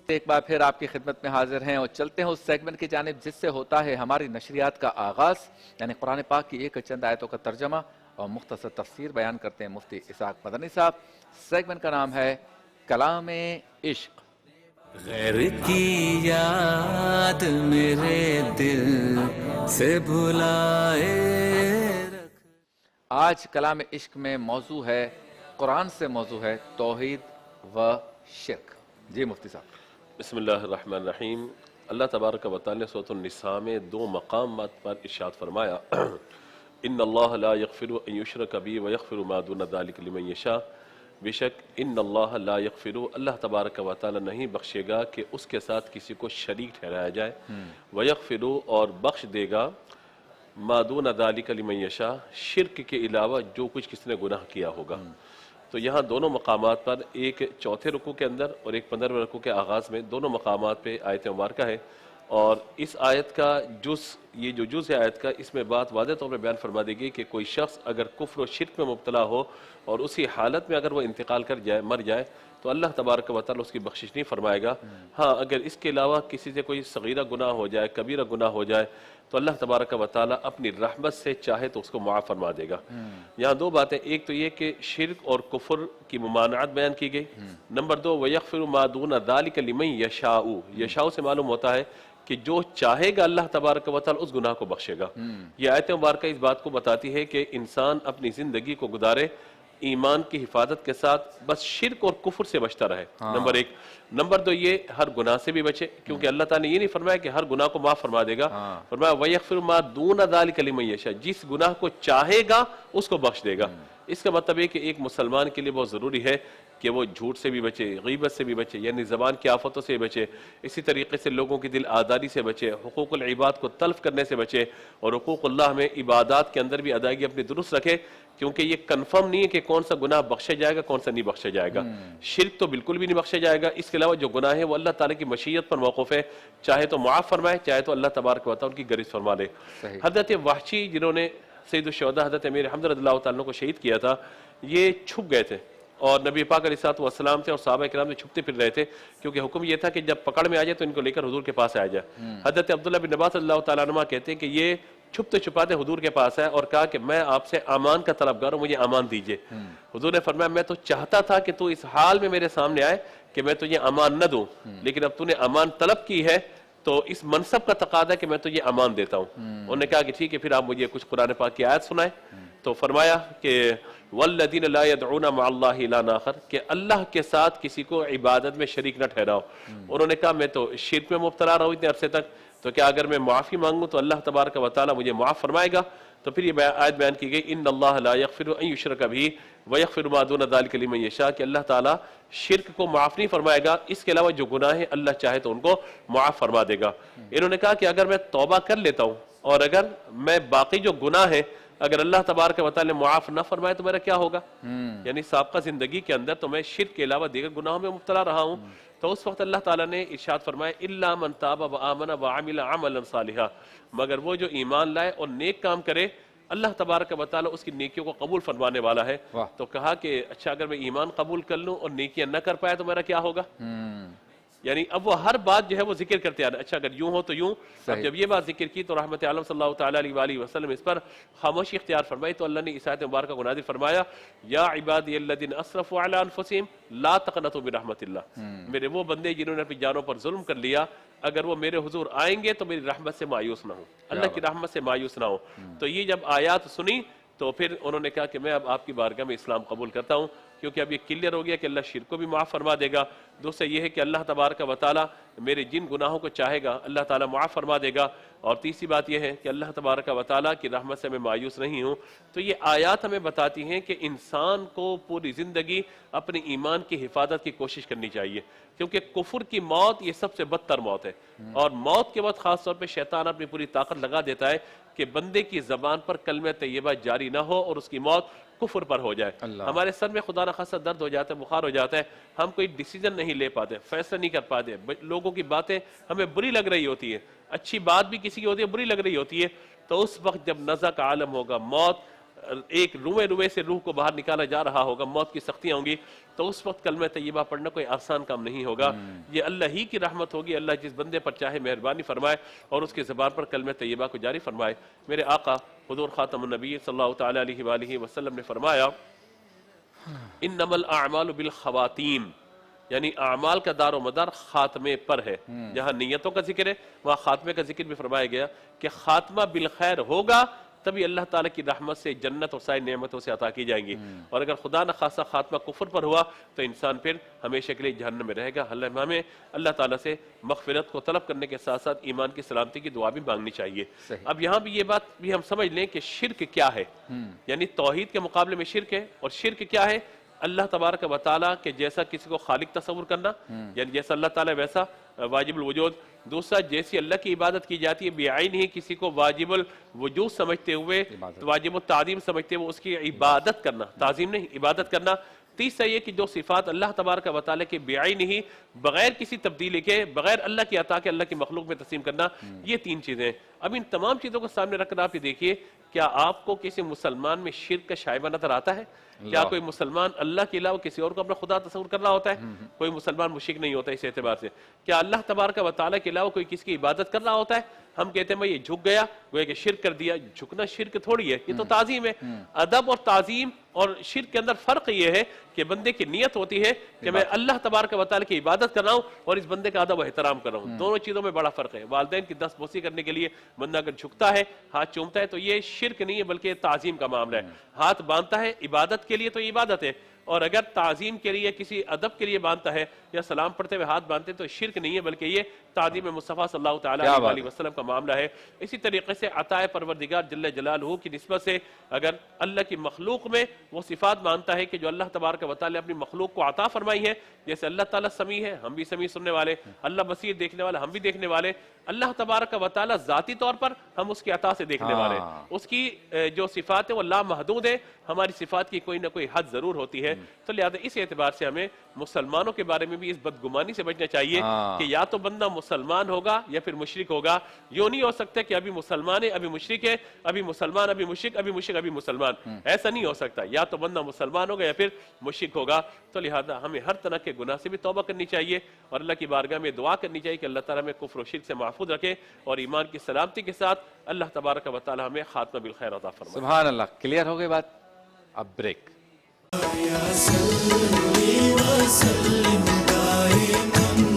ایک بار پھر آپ کی خدمت میں حاضر ہیں اور چلتے ہیں اس سیگمنٹ کی جانب جس سے ہوتا ہے ہماری نشریات کا آغاز، یعنی قرآن پاک کی ایک چند آیتوں کا ترجمہ اور مختصر تفسیر بیان کرتے ہیں مفتی اسحاق مدنی صاحب۔ سیگمنٹ کا نام ہے کلام عشق۔ غیر کی یاد میرے دل سے بھلائے رکھ۔ آج کلام عشق میں موضوع ہے، قرآن سے موضوع ہے توحید و شرک۔ جی مفتی صاحب۔ بسم اللہ الرحمن الرحیم۔ اللہ تبارک و تعالی نے سورۃ النساء میں دو مقامات پر ارشاد فرمایا، ان اللہ لا یغفر ان یشرک بہ ویغفر ما دون ذلک لمن یشاء۔ بے شک ان اللہ لا یغفر، اللہ تبارک و تعالی نہیں بخشے گا کہ اس کے ساتھ کسی کو شریک ٹھہرایا جائے، ویغفر اور بخش دے گا، ما دون ذلک لمن یشاء شرک کے علاوہ جو کچھ کس نے گناہ کیا ہوگا۔ تو یہاں دونوں مقامات پر، ایک چوتھے رکوع کے اندر اور ایک 15ویں رکوع کے آغاز میں، دونوں مقامات پہ آیت مبارکہ ہے، اور اس آیت کا یہ جو جز ہے آیت کا، اس میں بات واضح طور پہ بیان فرما دی گئی کہ کوئی شخص اگر کفر و شرک میں مبتلا ہو اور اسی حالت میں اگر وہ انتقال کر جائے، مر جائے، تو اللہ تبارک و تعالی اس کی بخشش نہیں فرمائے گا۔ ہاں اگر اس کے علاوہ کسی سے کوئی صغیرہ گناہ ہو جائے، کبیرہ گناہ ہو جائے، تو اللہ تبارک و تعالی اپنی رحمت سے چاہے تو اس کو معاف فرما دے گا۔ یہاں دو باتیں، ایک تو یہ کہ شرک اور کفر کی ممانعت بیان کی گئی، نمبر دو وَيَغْفِرُ مَا دُونَ ذَلِكَ لِمَن يَشَاءُ، یشاء سے معلوم ہوتا ہے کہ جو چاہے گا اللہ تبارک و تعالی اس گناہ کو بخشے گا۔ یہ آیت مبارکہ اس بات کو بتاتی ہے کہ انسان اپنی زندگی کو گزارے ایمان کی حفاظت کے ساتھ، بس شرک اور کفر سے بچتا رہے، نمبر ایک۔ نمبر دو یہ ہر گناہ سے بھی بچے، کیونکہ اللہ تعالیٰ نے یہ نہیں فرمایا کہ ہر گناہ کو معاف فرما دے گا، فرمایا وَيَغْفِرُ مَا دُونَ ذَلِكَ لِمَن يَشَاء، جس گناہ کو چاہے گا اس کو بخش دے گا۔ اس کا مطلب ہے کہ ایک مسلمان کے لیے بہت ضروری ہے کہ وہ جھوٹ سے بھی بچے، غیبت سے بھی بچے، یعنی زبان کی آفتوں سے بچے، اسی طریقے سے لوگوں کی دل آزاری سے بچے، حقوق العباد کو تلف کرنے سے بچے، اور حقوق اللہ میں عبادات کے اندر بھی ادائیگی اپنی درست رکھے، کیونکہ یہ کنفرم نہیں ہے کہ کون سا گناہ بخشا جائے گا، کون سا نہیں بخشا جائے گا۔ شرک تو بالکل بھی نہیں بخشا جائے گا، اس کے علاوہ جو گناہ ہے وہ اللہ تعالیٰ کی مشیت پر موقوف ہے، چاہے تو معاف فرمائے، چاہے تو اللہ تبارک و تعالیٰ ان کی گرفت فرما لے۔ حضرت وحشی جنہوں نے سید الشہداء حضرت امیر حمزہ رضی اللہ تعالیٰ کو شہید کیا تھا، یہ چھپ گئے تھے اور نبی پاک علیہ الصلوۃ والسلام تھے اور صحابہ کرام سے چھپتے پھر رہے تھے، کیونکہ حکم یہ تھا کہ جب پکڑ میں آ جائے تو ان کو لے کر حضور کے پاس آیا جائے۔ حضرت عبداللہ بن عباس رضی اللہ تعالیٰ عنہ کہتے ہیں کہ یہ چھپتے چھپاتے حضور کے پاس آئے اور کہا کہ میں آپ سے امان کا طلبگار ہوں، مجھے امان دیجئے۔ حضور نے فرمایا میں تو چاہتا تھا کہ تو اس حال میں میرے سامنے آئے کہ میں تجھے امان نہ دوں، لیکن اب تو نے امان طلب کی ہے تو اس منصب کا تقاضا ہے کہ میں تجھے امان دیتا ہوں۔ انہوں نے کہا کہ ٹھیک ہے، پھر آپ مجھے کچھ قرآن پاک کی آیت سنائیں۔ تو فرمایا کہ وَالَّذِينَ لَا يَدْعُونَ مَعَ اللَّهِ إِلَٰهًا آخَرَ، کہ اللہ کے ساتھ کسی کو عبادت میں شریک نہ ٹھہراؤ۔ انہوں نے کہا میں تو شرک میں مبتلا رہا ہوں اتنے عرصے تک، تو کیا اگر میں معافی مانگوں تو اللہ تبارک و تعالیٰ مجھے معاف فرمائے گا؟ تو پھر یہ آیت بیان کی گئی، ان اللہ لا یغفر ان یشرک بہ ویغفر ما دون ذلک لمن یشاء، کہ اللہ تعالیٰ شرک کو معاف نہیں فرمائے گا، اس کے علاوہ جو گناہ ہیں اللہ چاہے تو ان کو معاف فرما دے گا۔ انہوں نے کہا کہ اگر میں توبہ کر لیتا ہوں اور اگر میں باقی جو گناہ ہے اگر اللہ تبارک و تعالیٰ نے معاف نہ فرمائے تو میرا کیا ہوگا؟ یعنی سابقہ زندگی کے اندر تو میں شرک کے علاوہ دیگر گناہوں میں مبتلا رہا ہوں، تو اس وقت اللہ تعالیٰ نے ارشاد فرمایا الا من تاب وآمن وعمل عملا صالحا، مگر وہ جو ایمان لائے اور نیک کام کرے اللہ تبارک و تعالیٰ اس کی نیکیوں کو قبول فرمانے والا ہے۔ تو کہا کہ اچھا اگر میں ایمان قبول کر لوں اور نیکیاں نہ کر پایا تو میرا کیا ہوگا؟ یعنی اب وہ ہر بات جو ہے وہ ذکر کرتے آ رہے، اچھا اگر یوں ہو تو یوں۔ اب جب یہ بات ذکر کی تو رحمت عالم صلی اللہ تعالیٰ علیہ وآلہ وسلم اس پر خاموشی اختیار فرمائی، تو اللہ نے اس آیت مبارکہ کو نازل فرمایا یا عبادی الذین اسرفوا علی انفسہم لا تقنطوا من رحمت اللہ، میرے وہ بندے جنہوں نے اپنی جانوں پر ظلم کر لیا، اگر وہ میرے حضور آئیں گے تو میری رحمت سے مایوس نہ ہوں، اللہ کی رحمت سے مایوس نہ ہوں۔ تو یہ جب آیات سنی تو پھر انہوں نے کہا کہ میں اب آپ کی بارگاہ میں اسلام قبول کرتا ہوں، کیونکہ اب یہ کلیئر ہو گیا کہ اللہ شرک کو بھی معاف فرما دے گا۔ دوسرا یہ ہے کہ اللہ تبارک و تعالیٰ میرے جن گناہوں کو چاہے گا اللہ تعالیٰ معاف فرما دے گا، اور تیسری بات یہ ہے کہ اللہ تبارک و تعالیٰ کی رحمت سے میں مایوس نہیں ہوں۔ تو یہ آیات ہمیں بتاتی ہیں کہ انسان کو پوری زندگی اپنے ایمان کی حفاظت کی کوشش کرنی چاہیے، کیونکہ کفر کی موت یہ سب سے بدتر موت ہے، اور موت کے وقت خاص طور پہ شیطان اپنی پوری طاقت لگا دیتا ہے کہ بندے کی زبان پر کلمہ طیبہ جاری نہ ہو اور اس کی موت کفر پر ہو جائے۔ ہمارے سر میں خدا نخواستہ درد ہو جاتا ہے، بخار ہو جاتا ہے، ہم کوئی ڈیسیجن نہیں لے پاتے، فیصلہ نہیں کر پاتے، لوگوں کی باتیں ہمیں بری لگ رہی ہوتی ہے، اچھی بات بھی کسی کی ہوتی ہے بری لگ رہی ہوتی ہے، تو اس وقت جب نزع کا عالم ہوگا، موت ایک روئے روئے سے روح کو باہر نکالا جا رہا ہوگا، موت کی سختیاں ہوں گی، تو اس وقت کلمہ طیبہ پڑھنا کوئی آسان کام نہیں ہوگا. یہ اللہ ہی کی رحمت ہوگی. اللہ جس بندے پر چاہے مہربانی فرمائے اور اس کی زبان پر کلمہ طیبہ کو جاری فرمائے. میرے آقا حضور خاتم النبی صلی اللہ تعالی علیہ وآلہ وسلم نے فرمایا انما الاعمال بالخواتیم، یعنی اعمال کا دار و مدار خاتمے پر ہے. جہاں نیتوں کا ذکر ہے وہاں خاتمے کا ذکر بھی فرمایا گیا کہ خاتمہ بالخیر ہوگا تبھی اللہ تعالیٰ کی رحمت سے جنت اور ساری نعمتوں سے عطا کی جائیں گی. اور اگر خدا نخواستہ خاتمہ کفر پر ہوا تو انسان پھر ہمیشہ کے لیے جہنم میں رہے گا. ہمیں اللہ تعالیٰ سے مغفرت کو طلب کرنے کے ساتھ ساتھ ایمان کی سلامتی کی دعا بھی مانگنی چاہیے. اب یہاں بھی یہ بات بھی ہم سمجھ لیں کہ شرک کیا ہے. یعنی توحید کے مقابلے میں شرک ہے. اور شرک کیا ہے؟ اللہ تبارک و تعالیٰ کے جیسا کسی کو خالق تصور کرنا، یعنی جیسا اللہ تعالیٰ ویسا واجب الوجود. دوسرا، جیسی اللہ کی عبادت کی جاتی ہے بعین ہی کسی کو واجب الوجود سمجھتے ہوئے، واجب التعظیم سمجھتے ہوئے اس کی عبادت کرنا، تعظیم نہیں عبادت کرنا. تیسرا یہ کہ جو صفات اللہ تبارک و تعالیٰ کے بعین ہی بغیر کسی تبدیلی کے، بغیر اللہ کی عطا کے اللہ کی مخلوق میں تسلیم کرنا. یہ تین چیزیں. اب ان تمام چیزوں کو سامنے رکھ کر آپ یہ دیکھیے، کیا آپ کو کسی مسلمان میں شرک کا شائبہ نظر آتا ہے؟ کیا کوئی مسلمان اللہ کے علاوہ کسی اور کو اپنا خدا تصور کر رہا ہوتا ہے؟ کوئی مسلمان مشرک نہیں ہوتا اس اعتبار سے. کیا اللہ تبارک و تعالیٰ کے علاوہ کوئی کسی کی عبادت کر رہا ہوتا ہے؟ ہم کہتے ہیں میں یہ جھک گیا، گویا کہ شرک کر دیا. جھکنا شرک تھوڑی ہے، یہ تو تعظیم ہے. ادب اور تعظیم اور شرک کے اندر فرق یہ ہے کہ بندے کی نیت ہوتی ہے کہ میں اللہ تبارک و تعالیٰ کی عبادت کر رہا ہوں اور اس بندے کا ادب و احترام کر رہا ہوں. دونوں چیزوں میں بڑا فرق ہے. والدین کی دست بوسی کرنے کے لیے بندہ اگر جھکتا ہے، ہاتھ چومتا ہے، تو یہ شرک نہیں ہے بلکہ تعظیم کا معاملہ ہے. ہاتھ باندھتا ہے عبادت کے لیے تو یہ عبادت ہے، اور اگر تعظیم کے لیے کسی ادب کے لیے باندھتا ہے یا سلام پڑھتے ہوئے ہاتھ باندھتے تو شرک نہیں ہے بلکہ یہ تعظیم مصطفیٰ صلی اللہ تعالیٰ علیہ وسلم کا معاملہ ہے. اسی طریقے سے عطائے پروردگار جل جلالہ کی نسبت سے اگر اللہ کی مخلوق میں وہ صفات مانتا ہے کہ جو اللہ تبارک و تعالیٰ اپنی مخلوق کو عطا فرمائی ہے، جیسے اللہ تعالیٰ سمیع ہے، ہم بھی سمیع سننے والے، اللہ بصیر دیکھنے والا، ہم بھی دیکھنے والے. اللہ تبارک و تعالیٰ ذاتی طور پر ہم اس کی عطا سے دیکھنے والے. اس کی جو صفات ہے وہ لامحدود ہے، ہماری صفات کی کوئی نہ کوئی حد ضرور ہوتی ہے. تو لہذا اس اعتبار سے ہمیں مسلمانوں کے بارے میں بھی اس بدگمانی سے بچنا چاہیے کہ یا تو بندہ مسلمان ہوگا یا پھر مشرک ہوگا. یوں نہیں ہو سکتا کہ ابھی مسلمان ہے ابھی مشرک ہے، ابھی مسلمان ابھی مشرک، ابھی مشرک ابھی مسلمان. ایسا نہیں ہو سکتا. یا تو بندہ مسلمان ہوگا یا پھر مشرک ہوگا. تو لہذا ہمیں ہر طرح کے گناہ سے بھی توبہ کرنی چاہیے اور اللہ کی بارگاہ میں دعا کرنی چاہیے کہ اللہ تعالیٰ ہمیں کفر و شرک سے محفوظ رکھے اور ایمان کی سلامتی کے ساتھ اللہ تبارک و تعالیٰ ہمیں خاتمہ بالخیر عطا فرمائے. سبحان اللہ. کلیئر ہو گئی بات. اب بریک. یا صلی وسلم دائما